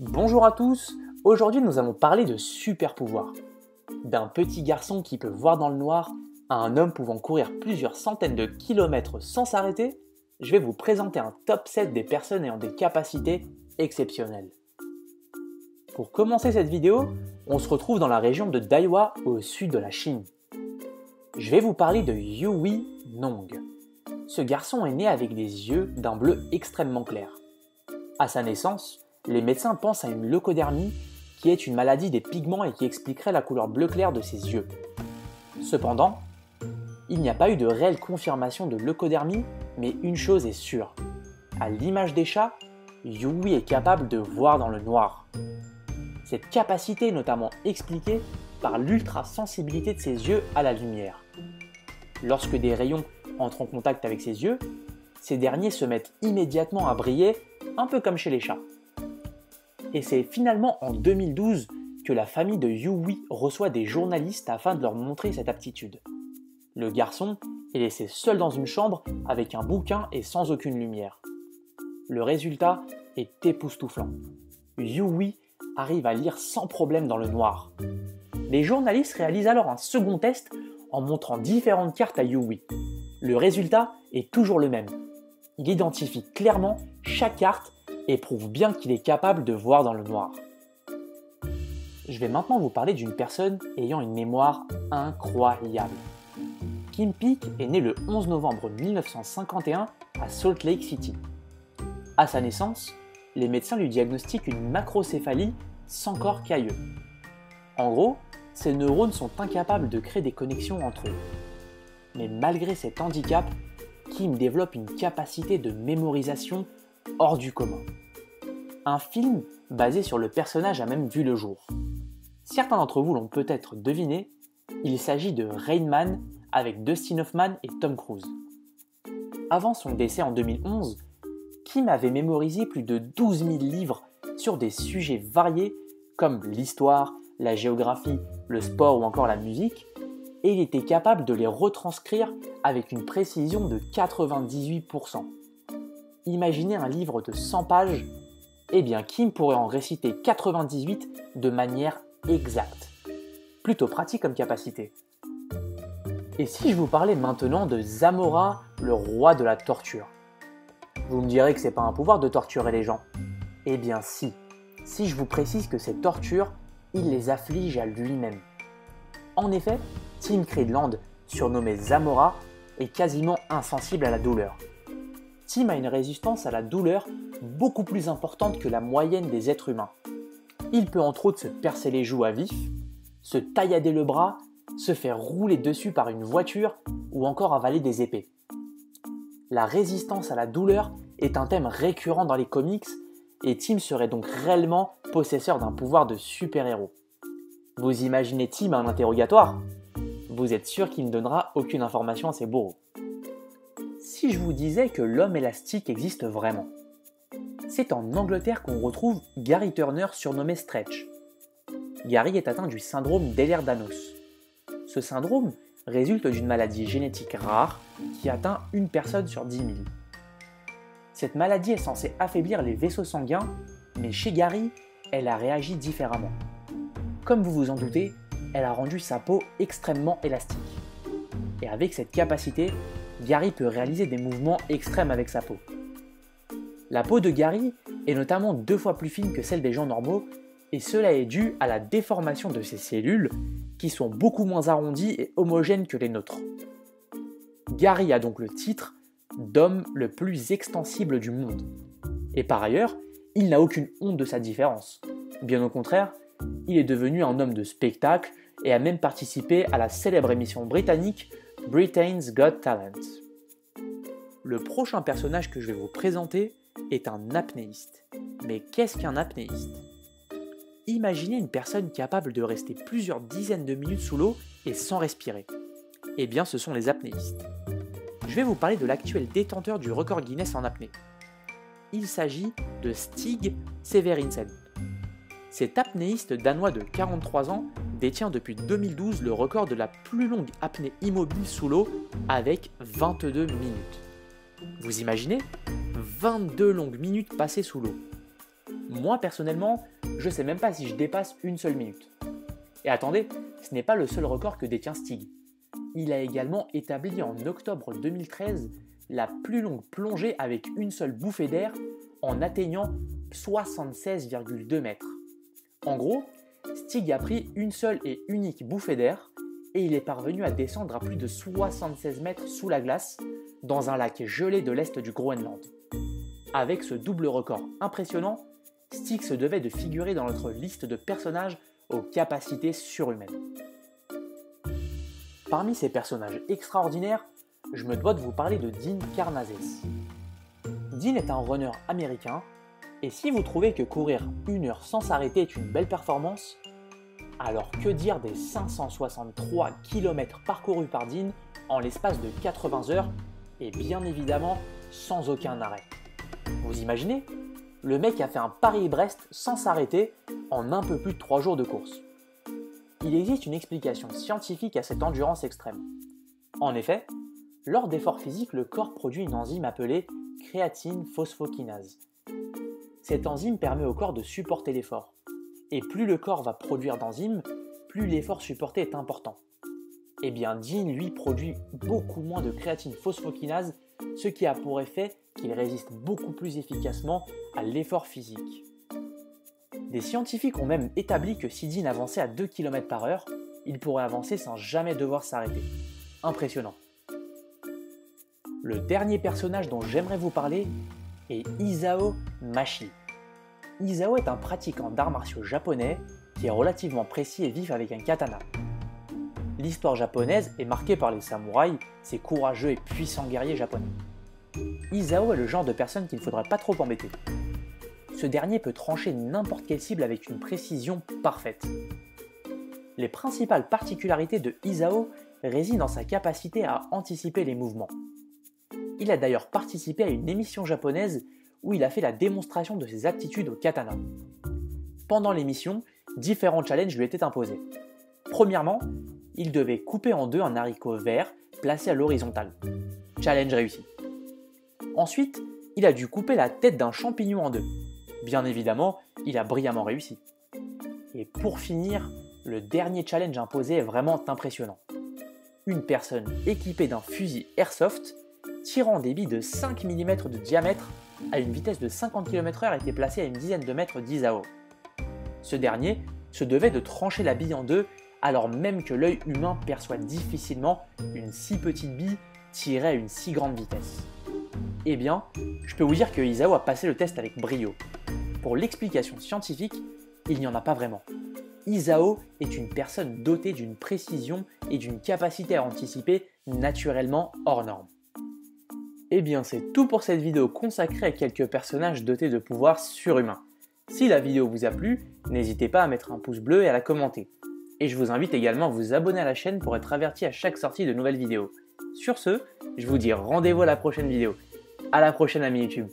Bonjour à tous, aujourd'hui nous allons parler de super pouvoirs. D'un petit garçon qui peut voir dans le noir à un homme pouvant courir plusieurs centaines de kilomètres sans s'arrêter, je vais vous présenter un top 7 des personnes ayant des capacités exceptionnelles. Pour commencer cette vidéo, on se retrouve dans la région de Daiwa au sud de la Chine. Je vais vous parler de Yui Nong. Ce garçon est né avec des yeux d'un bleu extrêmement clair. À sa naissance, les médecins pensent à une leucodérmie qui est une maladie des pigments et qui expliquerait la couleur bleu clair de ses yeux. Cependant, il n'y a pas eu de réelle confirmation de leucodérmie, mais une chose est sûre. À l'image des chats, Yui est capable de voir dans le noir. Cette capacité est notamment expliquée par l'ultra-sensibilité de ses yeux à la lumière. Lorsque des rayons entrent en contact avec ses yeux, ces derniers se mettent immédiatement à briller, un peu comme chez les chats. Et c'est finalement en 2012 que la famille de Yui reçoit des journalistes afin de leur montrer cette aptitude. Le garçon est laissé seul dans une chambre avec un bouquin et sans aucune lumière. Le résultat est époustouflant. Yui arrive à lire sans problème dans le noir. Les journalistes réalisent alors un second test en montrant différentes cartes à Yui. Le résultat est toujours le même. Il identifie clairement chaque carte et prouve bien qu'il est capable de voir dans le noir. Je vais maintenant vous parler d'une personne ayant une mémoire incroyable. Kim Peek est né le 11 novembre 1951 à Salt Lake City. À sa naissance, les médecins lui diagnostiquent une macrocéphalie sans corps calleux. En gros, ses neurones sont incapables de créer des connexions entre eux. Mais malgré cet handicap, Kim développe une capacité de mémorisation hors du commun. Un film basé sur le personnage a même vu le jour. Certains d'entre vous l'ont peut-être deviné, il s'agit de Rain Man avec Dustin Hoffman et Tom Cruise. Avant son décès en 2011, Kim avait mémorisé plus de 12 000 livres sur des sujets variés comme l'histoire, la géographie, le sport ou encore la musique, et il était capable de les retranscrire avec une précision de 98%. Imaginez un livre de 100 pages, eh bien Kim pourrait en réciter 98 de manière exacte. Plutôt pratique comme capacité. Et si je vous parlais maintenant de Zamora, le roi de la torture? Vous me direz que c'est pas un pouvoir de torturer les gens. Eh bien si je vous précise que ces tortures, il les afflige à lui-même. En effet, Tim Creedland, surnommé Zamora, est quasiment insensible à la douleur. Tim a une résistance à la douleur beaucoup plus importante que la moyenne des êtres humains. Il peut entre autres se percer les joues à vif, se taillader le bras, se faire rouler dessus par une voiture ou encore avaler des épées. La résistance à la douleur est un thème récurrent dans les comics et Tim serait donc réellement possesseur d'un pouvoir de super-héros. Vous imaginez Tim à un interrogatoire? Vous êtes sûr qu'il ne donnera aucune information à ses bourreaux. Si je vous disais que l'homme élastique existe vraiment? C'est en Angleterre qu'on retrouve Gary Turner surnommé Stretch. Gary est atteint du syndrome d'Ehlers-Danlos. Ce syndrome résulte d'une maladie génétique rare qui atteint une personne sur 10 000. Cette maladie est censée affaiblir les vaisseaux sanguins, mais chez Gary, elle a réagi différemment. Comme vous vous en doutez, elle a rendu sa peau extrêmement élastique. Et avec cette capacité, Gary peut réaliser des mouvements extrêmes avec sa peau. La peau de Gary est notamment 2 fois plus fine que celle des gens normaux, et cela est dû à la déformation de ses cellules, qui sont beaucoup moins arrondies et homogènes que les nôtres. Gary a donc le titre d'homme le plus extensible du monde. Et par ailleurs, il n'a aucune honte de sa différence. Bien au contraire, il est devenu un homme de spectacle et a même participé à la célèbre émission britannique Britain's Got Talent. Le prochain personnage que je vais vous présenter est un apnéiste. Mais qu'est-ce qu'un apnéiste? Imaginez une personne capable de rester plusieurs dizaines de minutes sous l'eau et sans respirer. Eh bien, ce sont les apnéistes. Je vais vous parler de l'actuel détenteur du record Guinness en apnée. Il s'agit de Stig Severinsen. Cet apnéiste danois de 43 ans détient depuis 2012 le record de la plus longue apnée immobile sous l'eau avec 22 minutes. Vous imaginez? 22 longues minutes passées sous l'eau. Moi personnellement, je ne sais même pas si je dépasse une seule minute. Et attendez, ce n'est pas le seul record que détient Stig. Il a également établi en octobre 2013 la plus longue plongée avec une seule bouffée d'air en atteignant 76,2 mètres. En gros, Stig a pris une seule et unique bouffée d'air et il est parvenu à descendre à plus de 76 mètres sous la glace dans un lac gelé de l'est du Groenland. Avec ce double record impressionnant, Stig se devait de figurer dans notre liste de personnages aux capacités surhumaines. Parmi ces personnages extraordinaires, je me dois de vous parler de Dean Karnazes. Dean est un runner américain, et si vous trouvez que courir 1 heure sans s'arrêter est une belle performance, alors que dire des 563 km parcourus par Dean en l'espace de 80 heures, et bien évidemment sans aucun arrêt. Vous imaginez ? Le mec a fait un Paris-Brest sans s'arrêter en un peu plus de 3 jours de course. Il existe une explication scientifique à cette endurance extrême. En effet, lors d'efforts physiques, le corps produit une enzyme appelée créatine phosphokinase. Cette enzyme permet au corps de supporter l'effort. Et plus le corps va produire d'enzymes, plus l'effort supporté est important. Eh bien, Dean, lui, produit beaucoup moins de créatine phosphokinase, ce qui a pour effet qu'il résiste beaucoup plus efficacement à l'effort physique. Des scientifiques ont même établi que si Dean avançait à 2 km/h, il pourrait avancer sans jamais devoir s'arrêter. Impressionnant. Le dernier personnage dont j'aimerais vous parler est Isao Mashi. Isao est un pratiquant d'arts martiaux japonais qui est relativement précis et vif avec un katana. L'histoire japonaise est marquée par les samouraïs, ces courageux et puissants guerriers japonais. Isao est le genre de personne qu'il ne faudrait pas trop embêter. Ce dernier peut trancher n'importe quelle cible avec une précision parfaite. Les principales particularités de Isao résident dans sa capacité à anticiper les mouvements. Il a d'ailleurs participé à une émission japonaise où il a fait la démonstration de ses aptitudes au katana. Pendant l'émission, différents challenges lui étaient imposés. Premièrement, il devait couper en deux un haricot vert placé à l'horizontale. Challenge réussi. Ensuite, il a dû couper la tête d'un champignon en deux. Bien évidemment, il a brillamment réussi. Et pour finir, le dernier challenge imposé est vraiment impressionnant. Une personne équipée d'un fusil airsoft tirant des billes de 5 mm de diamètre à une vitesse de 50 km/h était placé à une dizaine de mètres d'Isao. Ce dernier se devait de trancher la bille en deux alors même que l'œil humain perçoit difficilement une si petite bille tirée à une si grande vitesse. Eh bien, je peux vous dire que Isao a passé le test avec brio. Pour l'explication scientifique, il n'y en a pas vraiment. Isao est une personne dotée d'une précision et d'une capacité à anticiper naturellement hors norme. Eh bien, c'est tout pour cette vidéo consacrée à quelques personnages dotés de pouvoirs surhumains. Si la vidéo vous a plu, n'hésitez pas à mettre un pouce bleu et à la commenter. Et je vous invite également à vous abonner à la chaîne pour être averti à chaque sortie de nouvelles vidéos. Sur ce, je vous dis rendez-vous à la prochaine vidéo. À la prochaine, amis YouTube.